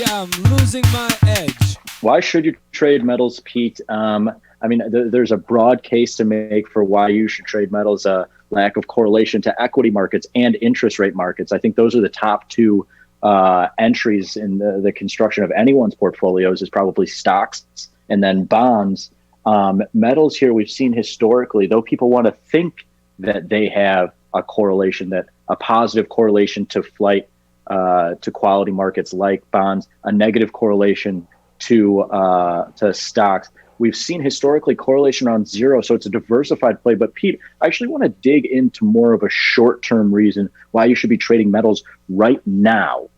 Yeah, I'm losing my edge. Why should you trade metals, Pete? I mean, there's a broad case to make for why you should trade metals. Lack of correlation to equity markets and interest rate markets. I think those are the top two entries in the construction of anyone's portfolios, is probably stocks and then bonds. Metals here, we've seen historically, though people want to think that they have a correlation, that a positive correlation to flight to quality markets like bonds, a negative correlation to stocks. We've seen historically correlation around zero, so it's a diversified play. But Pete, I actually want to dig into more of a short-term reason why you should be trading metals right now,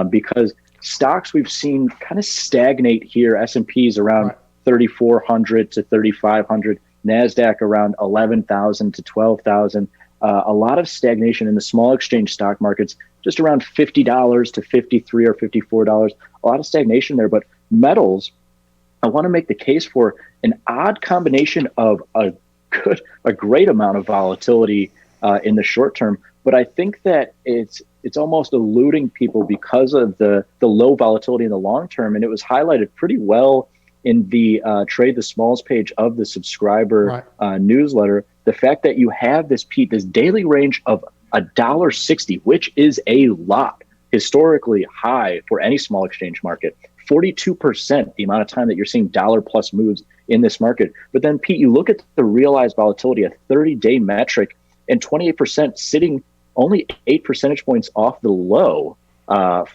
because stocks we've seen kind of stagnate here. S&P's around 3,400 to 3,500, NASDAQ around 11,000 to 12,000. A lot of stagnation in the small exchange stock markets, just around $50 to $53 or $54. A lot of stagnation there, but metals, I want to make the case for an odd combination of a great amount of volatility in the short term. But I think that it's almost eluding people because of the low volatility in the long term. And it was highlighted pretty well in the Trade the Smalls page of the subscriber newsletter. The fact that you have this, Pete, this daily range of $1.60, which is a lot, historically high for any small exchange market. 42% the amount of time that you're seeing dollar plus moves in this market. But then, Pete, you look at the realized volatility, a 30-day metric, and 28% sitting only 8 percentage points off the low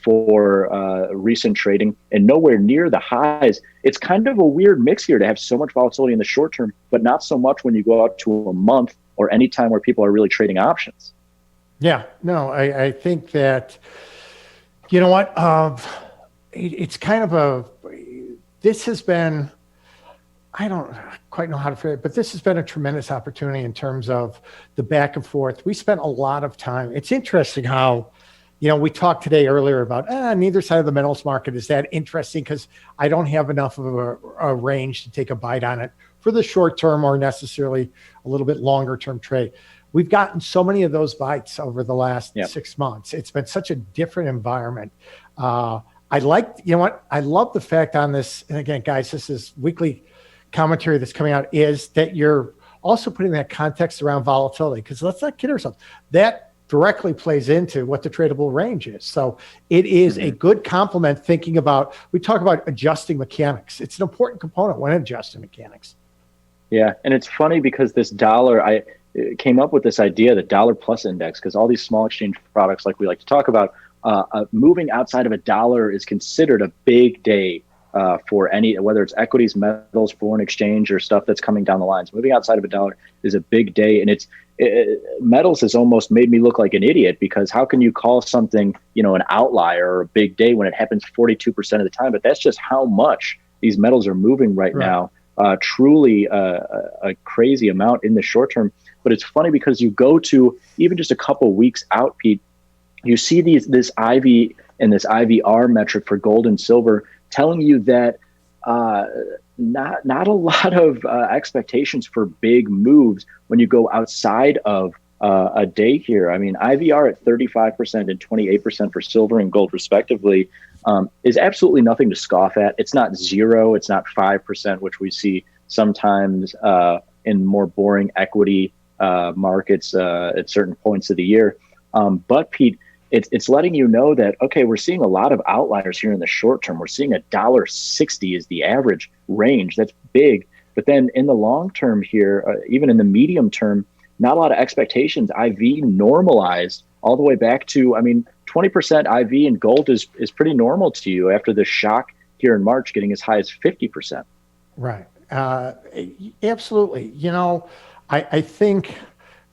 for recent trading and nowhere near the highs. It's kind of a weird mix here to have so much volatility in the short term, but not so much when you go out to a month or any time where people are really trading options. Yeah, no, I think that, you know what, it's kind of this has been, I don't quite know how to phrase it, but this has been a tremendous opportunity in terms of the back and forth. We spent a lot of time. It's interesting how, we talked today earlier about neither side of the metals market is that interesting because I don't have enough of a range to take a bite on it for the short term or necessarily a little bit longer term trade. We've gotten so many of those bites over the last 6 months. It's been such a different environment. I love the fact on this, and again, guys, this is weekly commentary that's coming out, is that you're also putting that context around volatility, because let's not kid ourselves. That directly plays into what the tradable range is. So it is a good complement thinking about, we talk about adjusting mechanics. It's an important component when adjusting mechanics. Yeah, and it's funny because this dollar, I came up with this idea, the dollar plus index, because all these small exchange products, like we like to talk about, moving outside of $1 is considered a big day for any, whether it's equities, metals, foreign exchange, or stuff that's coming down the lines. Moving outside of $1 is a big day, and metals has almost made me look like an idiot, because how can you call something, an outlier or a big day when it happens 42% of the time? But that's just how much these metals are moving right now. Truly a crazy amount in the short term. But it's funny because you go to even just a couple weeks out, Pete, you see this IV and this IVR metric for gold and silver telling you that not a lot of expectations for big moves when you go outside of a day here. I mean, IVR at 35% and 28% for silver and gold respectively is absolutely nothing to scoff at. It's not zero, it's not 5%, which we see sometimes in more boring equity markets at certain points of the year. But Pete, it's letting you know that, okay, we're seeing a lot of outliers here in the short term. We're seeing $1.60 is the average range. That's big. But then in the long term here, even in the medium term, not a lot of expectations. IV normalized all the way back to, 20% IV in gold is pretty normal to you after the shock here in March, getting as high as 50%. Right. Absolutely. I think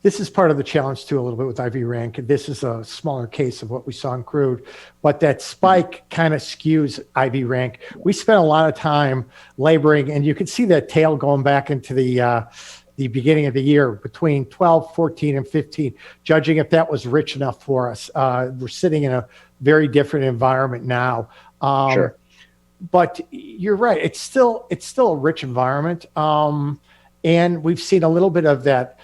this is part of the challenge too, a little bit with IV rank. This is a smaller case of what we saw in crude, but that spike kind of skews IV rank. We spent a lot of time laboring, and you can see that tail going back into the beginning of the year between 12, 14, and 15, judging if that was rich enough for us. We're sitting in a very different environment now. Sure. But you're right. It's still a rich environment. And we've seen a little bit of that.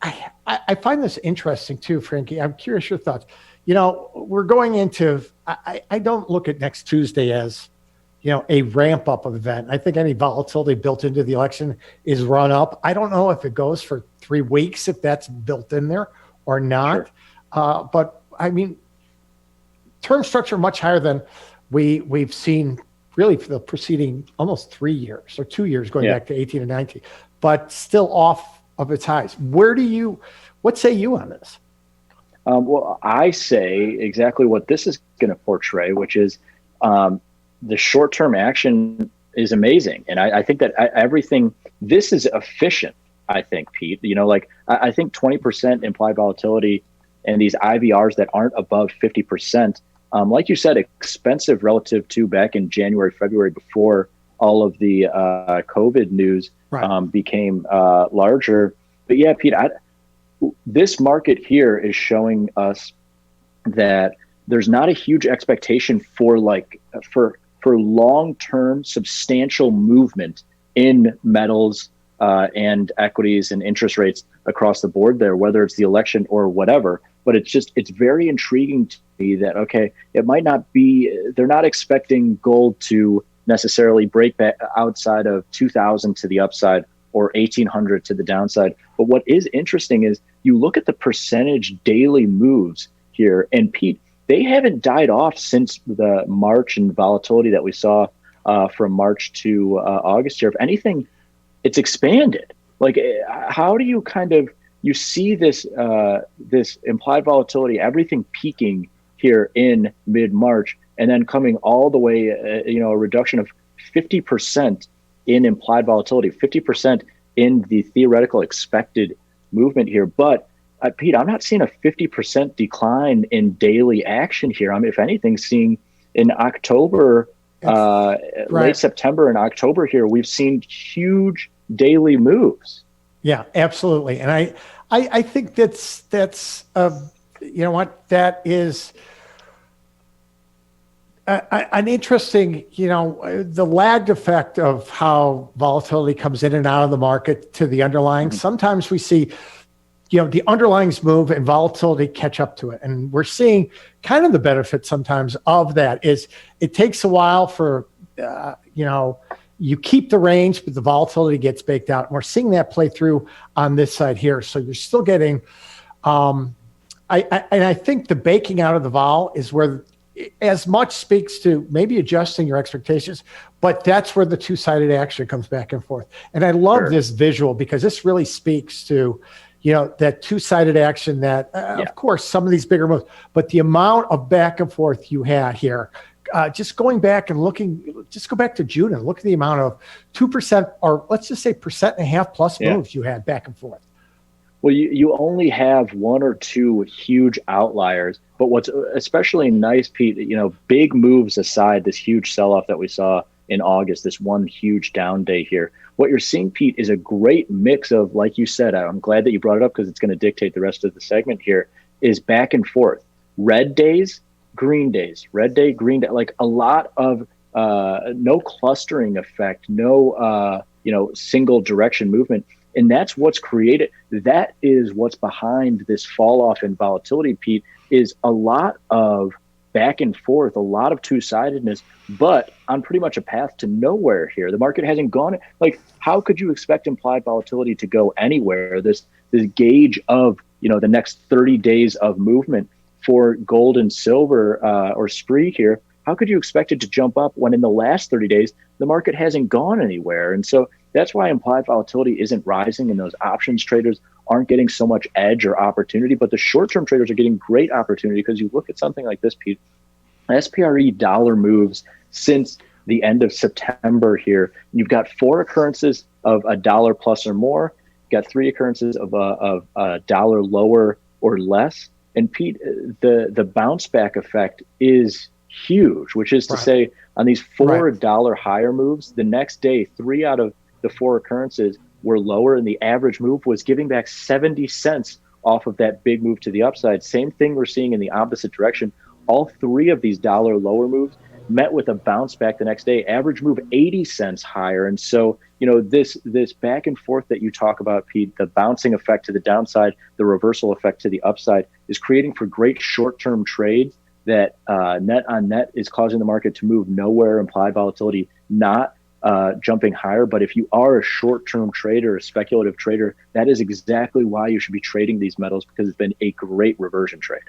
I find this interesting too, Frankie. I'm curious your thoughts. we're going into, I don't look at next Tuesday as, a ramp up of event. I think any volatility built into the election is run up. I don't know if it goes for 3 weeks, if that's built in there or not. Sure. But I mean, term structure much higher than we've seen really for the preceding almost 3 years or 2 years going back to 18 and 19, but still off of its highs. What say you on this? Well, I say exactly what this is going to portray, which is the short-term action is amazing. And I think that this is efficient, I think, Pete. I think 20% implied volatility and these IVRs that aren't above 50%, like you said, expensive relative to back in January, February, before all of the COVID news became larger. But yeah, Pete, this market here is showing us that there's not a huge expectation for long-term substantial movement in metals and equities and interest rates across the board there, whether it's the election or whatever. But it's very intriguing to me that, okay, it might not be, they're not expecting gold to necessarily break back outside of 2000 to the upside or 1800 to the downside. But what is interesting is you look at the percentage daily moves here, and Pete, they haven't died off since the March and volatility that we saw from March to August here. If anything, it's expanded. Like, how do you you see this this implied volatility, everything peaking here in mid-March, and then coming all the way, a reduction of 50% in implied volatility, 50% in the theoretical expected movement here. But Pete, I'm not seeing a 50% decline in daily action here. I mean, if anything, seeing in October, late September and October here, we've seen huge daily moves. Yeah, absolutely. And I think that's that is an interesting, the lagged effect of how volatility comes in and out of the market to the underlying. Mm-hmm. Sometimes we see, the underlyings move and volatility catch up to it. And we're seeing kind of the benefit sometimes of that is it takes a while for, you keep the range, but the volatility gets baked out. And we're seeing that play through on this side here. So you're still getting, I think the baking out of the vol is where as much speaks to maybe adjusting your expectations, but that's where the two-sided action comes back and forth. And I love this visual because this really speaks to, that two-sided action that, of course, some of these bigger moves, but the amount of back and forth you had here, just going back and looking, just go back to June and look at the amount of 2% or let's just say 1.5% plus moves you had back and forth. Well, you only have one or two huge outliers, but what's especially nice, Pete, big moves aside, this huge sell-off that we saw in August, this one huge down day here, what you're seeing, Pete, is a great mix of, like you said, I'm glad that you brought it up because it's going to dictate the rest of the segment here, is back and forth. Red days, green days, red day, green day, like a lot of no clustering effect, no, single direction movement. And that's what's created. That is what's behind this fall off in volatility, Pete, is a lot of back and forth, a lot of two-sidedness, but on pretty much a path to nowhere here. The market hasn't gone, like, how could you expect implied volatility to go anywhere? This gauge of, the next 30 days of movement for gold and silver or SPRE here, how could you expect it to jump up when in the last 30 days, the market hasn't gone anywhere? And so that's why implied volatility isn't rising and those options traders aren't getting so much edge or opportunity, but the short-term traders are getting great opportunity because you look at something like this, Pete, SPRE dollar moves since the end of September here. You've got 4 occurrences of $1 plus or more, got 3 occurrences of a dollar lower or less. And Pete, the bounce back effect is huge, which is to say on these $4 higher moves, the next day, 3 out of the 4 occurrences were lower, and the average move was giving back 70 cents off of that big move to the upside. Same thing we're seeing in the opposite direction. All 3 of these dollar lower moves met with a bounce back the next day, average move 80 cents higher. And so, this back and forth that you talk about, Pete, the bouncing effect to the downside, the reversal effect to the upside, is creating for great short-term trades that net on net is causing the market to move nowhere, implied volatility not jumping higher. But if you are a short-term trader, a speculative trader, that is exactly why you should be trading these metals, because it's been a great reversion trade.